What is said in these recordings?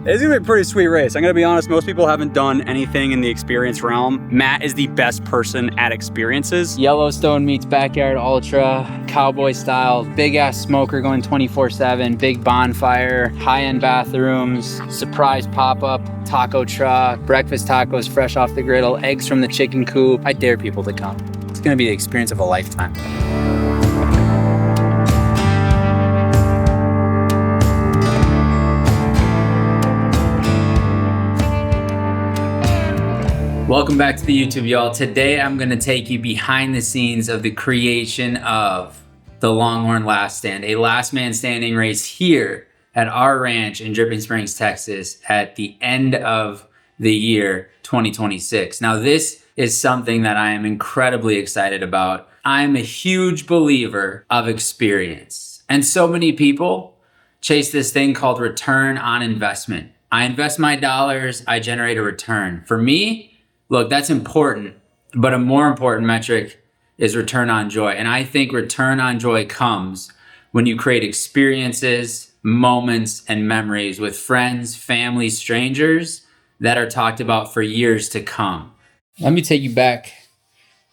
It's gonna be a pretty sweet race. I'm gonna be honest, most people haven't done anything in the experience realm. Matt is the best person at experiences. Yellowstone meets backyard ultra, cowboy style, big ass smoker going 24/7, big bonfire, high-end bathrooms, surprise pop-up, taco truck, breakfast tacos fresh off the griddle, eggs from the chicken coop. I dare people to come. It's gonna be the experience of a lifetime. Welcome back to the YouTube, y'all. Today I'm gonna take you behind the scenes of the creation of the Longhorn Last Stand, a last man standing race here at our ranch in Dripping Springs, Texas at the end of the year 2026. Now this is something that I am incredibly excited about. I'm a huge believer of experience. And so many people chase this thing called return on investment. I invest my dollars, I generate a return. For me, look, that's important, but a more important metric is return on joy. And I think return on joy comes when you create experiences, moments, and memories with friends, family, strangers that are talked about for years to come. Let me take you back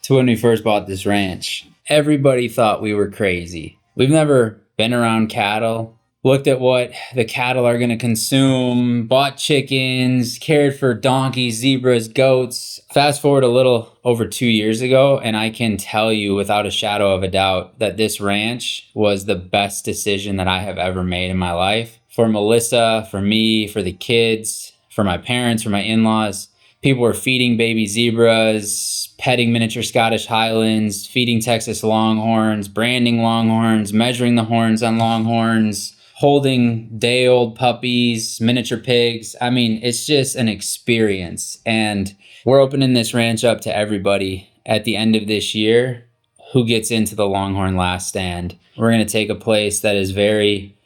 to when we first bought this ranch. Everybody thought we were crazy. We've never been around cattle, looked at what the cattle are gonna consume, bought chickens, cared for donkeys, zebras, goats. Fast forward a little over 2 years ago, and I can tell you without a shadow of a doubt that this ranch was the best decision that I have ever made in my life. For Melissa, for me, for the kids, for my parents, for my in-laws. People were feeding baby zebras, petting miniature Scottish Highlands, feeding Texas Longhorns, branding Longhorns, measuring the horns on Longhorns, holding day-old puppies, miniature pigs. I mean, it's just an experience. And we're opening this ranch up to everybody at the end of this year who gets into the Longhorn Last Stand. We're gonna take a place that is very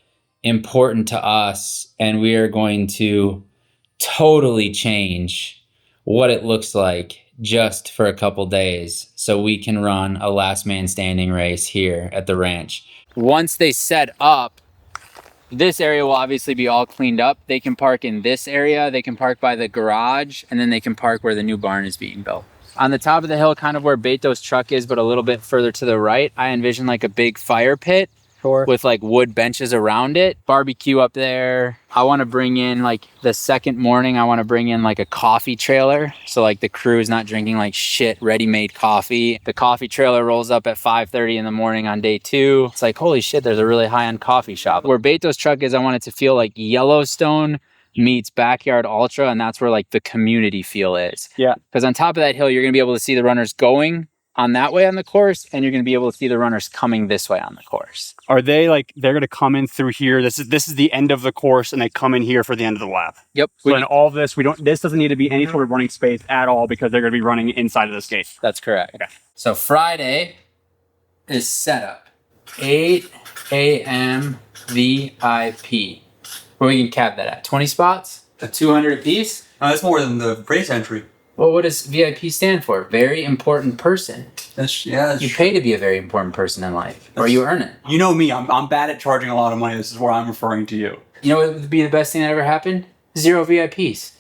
important to us, and we are going to totally change what it looks like just for a couple days so we can run a last man standing race here at the ranch. Once they set up, this area will obviously be all cleaned up. They can park in this area, they can park by the garage, and then they can park where the new barn is being built. On the top of the hill, kind of where Beto's truck is, but a little bit further to the right, I envision like a big fire pit with like wood benches around it, barbecue up there. I want to bring in like the second morning, I want to bring in like a coffee trailer. So like the crew is not drinking like shit ready-made coffee. The coffee trailer rolls up at 5:30 in the morning on day 2. It's like, holy shit, there's a really high-end coffee shop. Where Beto's truck is, I want it to feel like Yellowstone meets backyard ultra, and that's where like the community feel is. Yeah. Because on top of that hill, you're gonna be able to see the runners going on that way on the course, and you're going to be able to see the runners coming this way on the course. Are they like, they're going to come in through here? This is the end of the course, and they come in here for the end of the lap. Yep. So in all this, this doesn't need to be any sort of running space at all because they're going to be running inside of this gate. That's correct. Okay. So Friday is setup. 8 a.m. VIP. Where we can cap that at? 20 spots? A 200 apiece? That's more than the race entry. Well, what does VIP stand for? Very important person. You pay to be a very important person in life, or you earn it. You know me, I'm bad at charging a lot of money. This is where I'm referring to you. You know what would be the best thing that ever happened? 0 VIPs.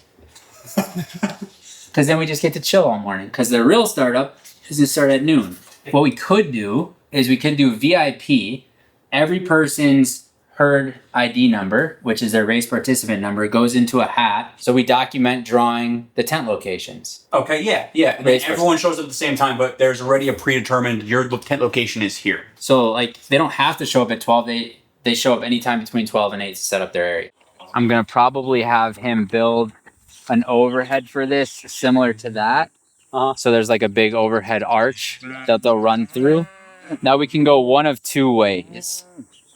Because then we just get to chill all morning. Because the real startup is going to start at noon. What we could do is we could do VIP. Every person's herd ID number, which is their race participant number, goes into a hat. So we document drawing the tent locations. Okay, yeah. Everyone shows up at the same time, but there's already a predetermined, your tent location is here. So like they don't have to show up at 12. They show up anytime between 12 and 8 to set up their area. I'm going to probably have him build an overhead for this similar to that. So there's like a big overhead arch that they'll run through. Now we can go one of two ways.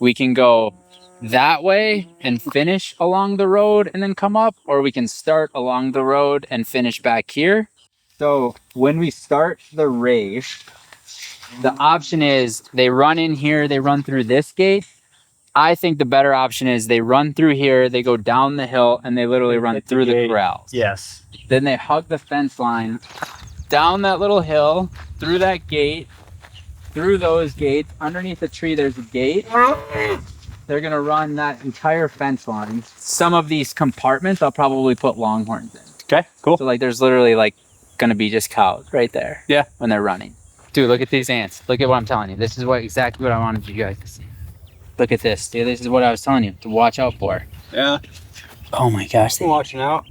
We can go that way and finish along the road and then come up, or we can start along the road and finish back here. So when we start the race, the option is they run in here, they run through this gate. I think the better option is they run through here, they go down the hill, and they literally run through the corrals. Yes. Then they hug the fence line, down that little hill, through that gate, through those gates. Underneath the tree, there's a gate. they're gonna run that entire fence line. Some of these compartments, I'll probably put longhorns in. Okay, cool. So like, there's literally like gonna be just cows right there. Yeah. When they're running. Dude, look at these ants. Look at what I'm telling you. This is exactly what I wanted you guys to see. Look at this, dude. This is what I was telling you to watch out for. Yeah. Oh my gosh. I'm watching out.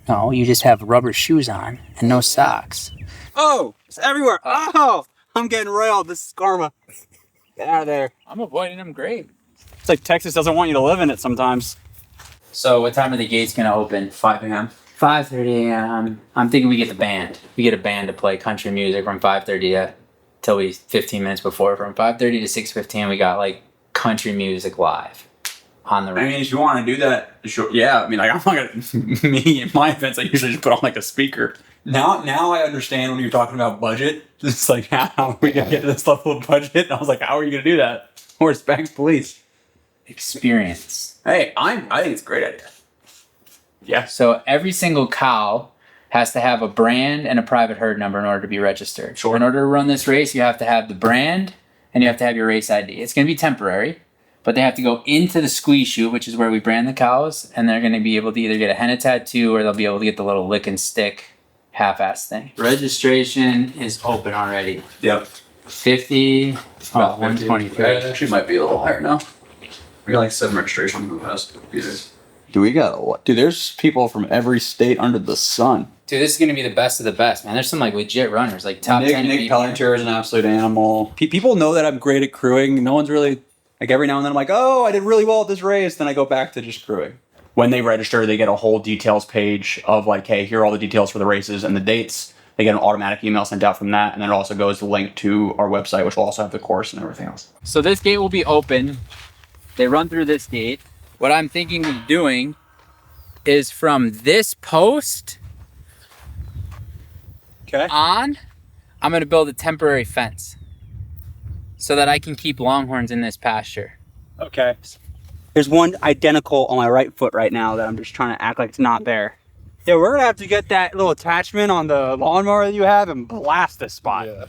No, you just have rubber shoes on and no socks. Oh, it's everywhere. Oh, I'm getting railed. This is karma. Get out of there. I'm avoiding them great. It's like Texas doesn't want you to live in it sometimes. So what time are the gates gonna open? 5 a.m. 5:30 a.m. I'm thinking we get the band. We get a band to play country music from 5:30 till 15 minutes before. From 5:30 to 6:15, we got like country music live on the I range. mean, if you want to do that, sure. Yeah, I mean, like, I'm not gonna. Me in my events, I usually just put on like a speaker. Now I understand when you're talking about budget. It's like, how are we gonna get to this level of budget? And I was like, how are you gonna do that? Horseback police. Experience. Hey, I think it's a great idea. Yeah. So every single cow has to have a brand and a private herd number in order to be registered. Sure. In order to run this race, you have to have the brand and you have to have your race ID. It's going to be temporary, but they have to go into the squeeze chute, which is where we brand the cows, and they're going to be able to either get a henna tattoo or they'll be able to get the little lick and stick half-ass thing. Registration is open already. Yep. 50, about 123. It actually might be a little higher now. We got like 7 registrations in the past few days. Dude, we got a lot. Dude, there's people from every state under the sun. Dude, this is going to be the best of the best, man. There's some like legit runners, like top 10. Nick Pelletier is an absolute animal. People know that I'm great at crewing. No one's really, like every now and then I'm like, oh, I did really well at this race. Then I go back to just crewing. When they register, they get a whole details page of like, hey, here are all the details for the races and the dates. They get an automatic email sent out from that. And then it also goes to link to our website, which will also have the course and everything else. So this gate will be open. They run through this gate. What I'm thinking of doing is from this post on, I'm going to build a temporary fence so that I can keep longhorns in this pasture. Okay. There's one identical on my right foot right now that I'm just trying to act like it's not there. Yeah, we're going to have to get that little attachment on the lawnmower that you have and blast this spot. Yeah.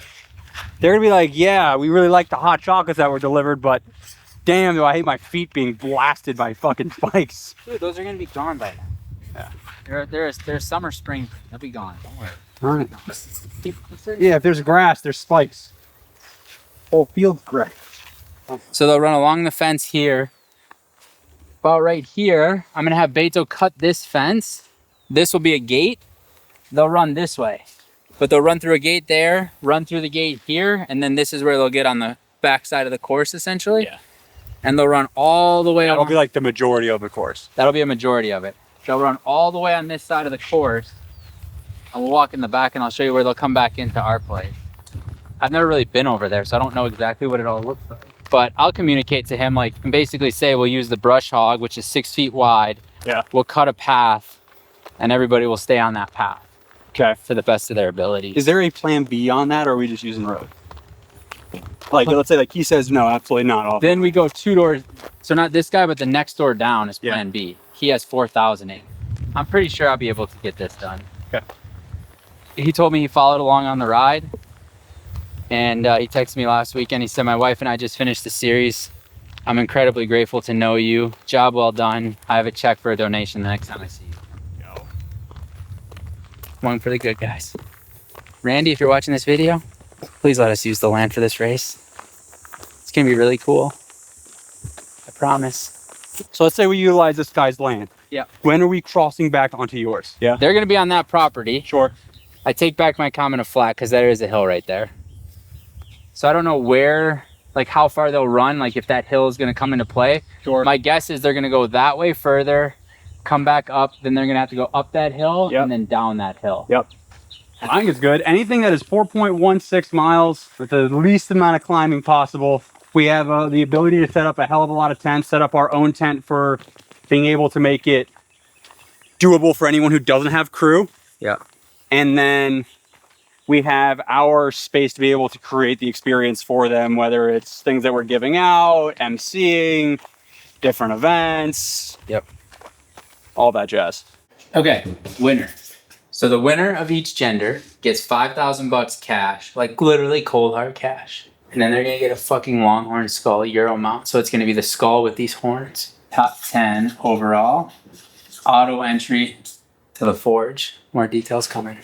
They're going to be like, yeah, we really like the hot chocolates that were delivered, but damn, do I hate my feet being blasted by fucking spikes. Dude, those are going to be gone by now. Yeah. There's summer, spring. They'll be gone. Don't worry. All right. Yeah, if there's grass, there's spikes. Whole field's grass. So they'll run along the fence here. About right here, I'm going to have Beto cut this fence. This will be a gate. They'll run this way. But they'll run through a gate there, run through the gate here, and then this is where they'll get on the back side of the course, essentially. Yeah. And they'll run all the way That'll be like the majority of the course. That'll be a majority of it. They'll run all the way on this side of the course. And we'll walk in the back and I'll show you where they'll come back into our place. I've never really been over there, so I don't know exactly what it all looks like. But I'll communicate to him, like, and basically say we'll use the brush hog, which is 6 feet wide. Yeah. We'll cut a path and everybody will stay on that path. Okay. To the best of their ability. Is there a plan B on that, or are we just using road? Like, let's say, like, he says, no, absolutely not. Then we go 2 doors. So not this guy, but the next door down is plan B. He has 4,000 in. I'm pretty sure I'll be able to get this done. Okay. He told me he followed along on the ride. And he texted me last weekend. He said, my wife and I just finished the series. I'm incredibly grateful to know you. Job well done. I have a check for a donation the next time I see you. One for the good guys. Randy, if you're watching this video, please let us use the land for this race. It's gonna be really cool. I promise. So let's say we utilize this guy's land. Yeah. When are we crossing back onto yours? Yeah. They're gonna be on that property. Sure. I take back my comment of flat because there is a hill right there. So I don't know where, like how far they'll run, like if that hill is gonna come into play. Sure. My guess is they're gonna go that way further, come back up, then they're gonna have to go up that hill and then down that hill. Yep. I think it's good. Anything that is 4.16 miles with the least amount of climbing possible. We have the ability to set up a hell of a lot of tents, set up our own tent for being able to make it doable for anyone who doesn't have crew. Yeah. And then we have our space to be able to create the experience for them, whether it's things that we're giving out, emceeing, different events. Yep. All that jazz. Okay, winner. So the winner of each gender gets $5,000 cash, like literally cold hard cash. And then they're gonna get a fucking Longhorn skull Euro mount. So it's gonna be the skull with these horns. Top 10 overall. Auto entry to the forge. More details coming.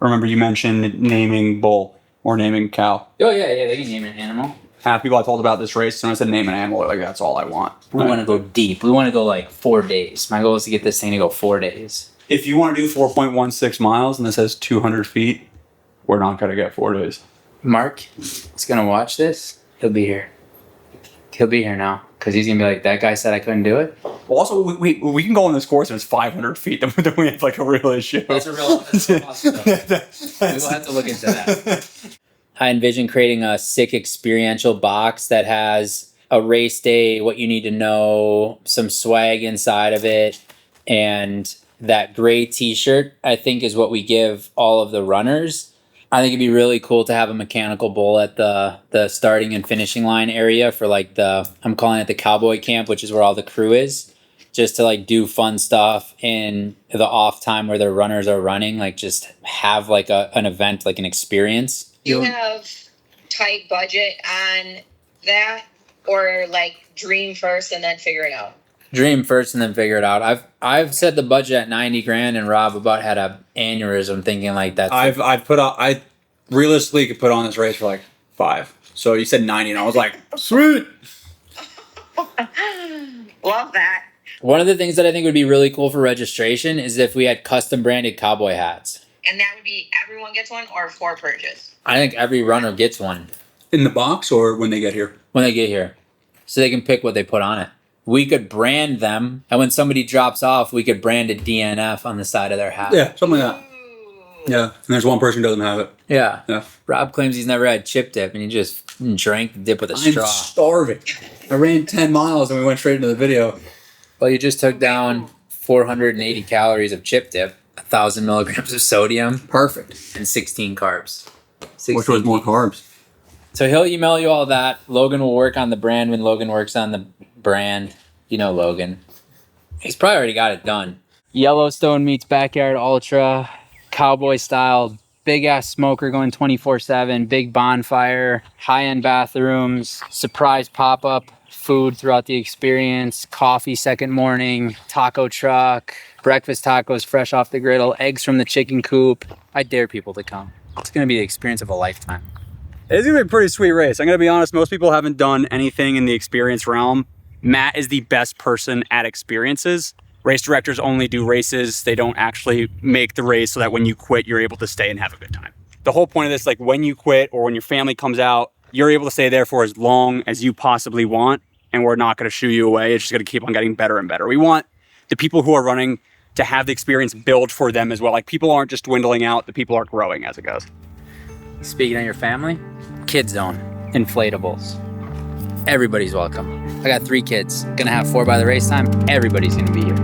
Remember you mentioned naming bull or naming cow. Oh yeah, they can name an animal. Half people I told about this race, and I said name an animal, they're like that's all I want. We want to go deep. We want to go like 4 days. My goal is to get this thing to go 4 days. If you want to do 4.16 miles and this has 200 feet, we're not going to get 4 days. Mark is going to watch this. He'll be here. He'll be here now because he's going to be like, that guy said I couldn't do it. Well, also, we can go on this course and it's 500 feet, then we have like a real issue. That's a real possibility. We will have to look into that. I envision creating a sick experiential box that has a race day, what you need to know, some swag inside of it, and that gray t-shirt, I think, is what we give all of the runners. I think it'd be really cool to have a mechanical bull at the starting and finishing line area for like I'm calling it the cowboy camp, which is where all the crew is, just to like do fun stuff in the off time where their runners are running, like just have like an event, like an experience. You have tight budget on that, or like dream first and then figure it out? Dream first and then figure it out. I've set the budget at 90 grand, and Rob about had a aneurysm thinking like that. I realistically could put on this race for like 5. So you said 90 and I was like, sweet. Love that. One of the things that I think would be really cool for registration is if we had custom branded cowboy hats. And that would be everyone gets one or for purchase? I think every runner gets one. In the box or when they get here? When they get here. So they can pick what they put on it. We could brand them, and when somebody drops off, we could brand a DNF on the side of their hat. Yeah, something like that. Yeah, and there's one person who doesn't have it. Yeah. Rob claims he's never had chip dip, and he just drank the dip with a straw. I'm starving. I ran 10 miles and we went straight into the video. Well, you just took down 480 calories of chip dip, 1,000 milligrams of sodium. Perfect. And 16 carbs. Which was more carbs? So he'll email you all that. Logan will work on the brand when Logan works on the brand. You know Logan. He's probably already got it done. Yellowstone meets Backyard Ultra. Cowboy style. Big ass smoker going 24/7. Big bonfire. High-end bathrooms. Surprise pop-up food throughout the experience. Coffee second morning. Taco truck. Breakfast tacos fresh off the griddle. Eggs from the chicken coop. I dare people to come. It's going to be the experience of a lifetime. It's going to be a pretty sweet race. I'm going to be honest, most people haven't done anything in the experience realm. Matt is the best person at experiences. Race directors only do races. They don't actually make the race so that when you quit, you're able to stay and have a good time. The whole point of this, like when you quit or when your family comes out, you're able to stay there for as long as you possibly want, and we're not going to shoo you away. It's just going to keep on getting better and better. We want the people who are running to have the experience build for them as well. Like people aren't just dwindling out, the people are growing as it goes. Speaking of your family, Kids Zone, inflatables. Everybody's welcome. I got 3 kids. Gonna have 4 by the race time. Everybody's gonna be here.